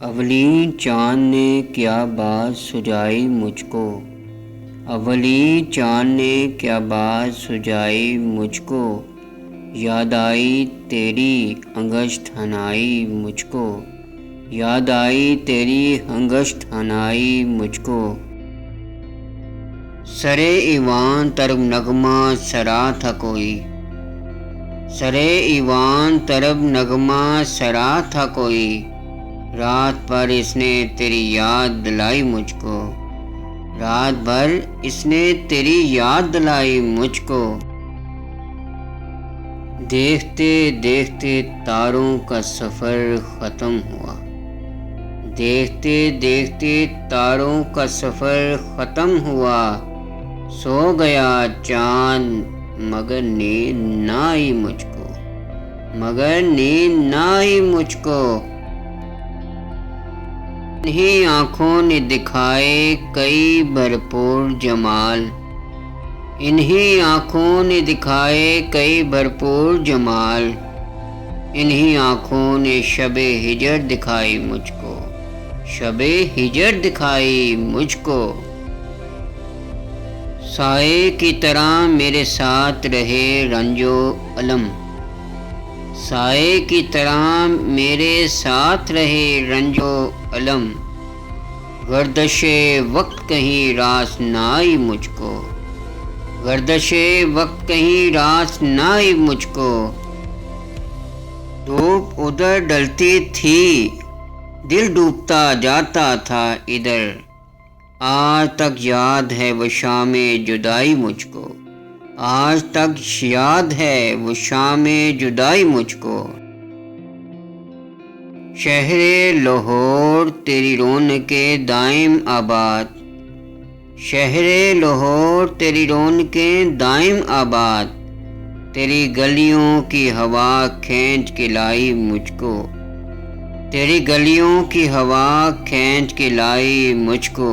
اولی چاند نے کیا بات سجائی مجھ کو، اولی چاند نے کیا بات سجائی مجھ کو، یاد آئی تیری انگشت ہنائی مجھ کو، یاد آئی تیری انگشت ہنائی مجھ کو۔ سرے ایوان طرب نغمہ سرا تھا کوئی، سرے ایوان طرب نغمہ سرا تھا کوئی، رات بھر اس نے تیری یاد دلائی مجھ کو، رات بھر اس نے تیری یاد دلائی مجھ کو۔ دیکھتے دیکھتے تاروں کا سفر ختم ہوا، دیکھتے دیکھتے تاروں کا سفر ختم ہوا، سو گیا چاند مگر نیند نہ آئی مجھ کو، مگر نیند نہ آئی مجھ کو۔ انہی آنکھوں نے دکھائے کئی بھرپور جمال، انہی آنکھوں نے دکھائے کئی بھرپور جمال، انہی آنکھوں نے شب ہجر دکھائی مجھ کو، شب ہجر دکھائی مجھ کو۔ سائے کی طرح میرے ساتھ رہے رنج و الم، سائے کی طرح میرے ساتھ رہے رنج و الم، گردش وقت کہیں راس نہ آئی مجھ کو، گردش وقت کہیں راس نہ آئی مجھ کو۔ دھوپ ادھر ڈلتی تھی دل ڈوبتا جاتا تھا ادھر، آج تک یاد ہے وہ شام جدائی مجھ کو، آج تک یاد ہے وہ شام جدائی مجھ کو۔ شہر لاہور تیری رونقیں دائم آباد، شہر لاہور تیری رونقیں دائم آباد، تیری گلیوں کی ہوا کھینچ کے لائی مجھ کو، تیری گلیوں کی ہوا کھینچ کے لائی مجھ کو۔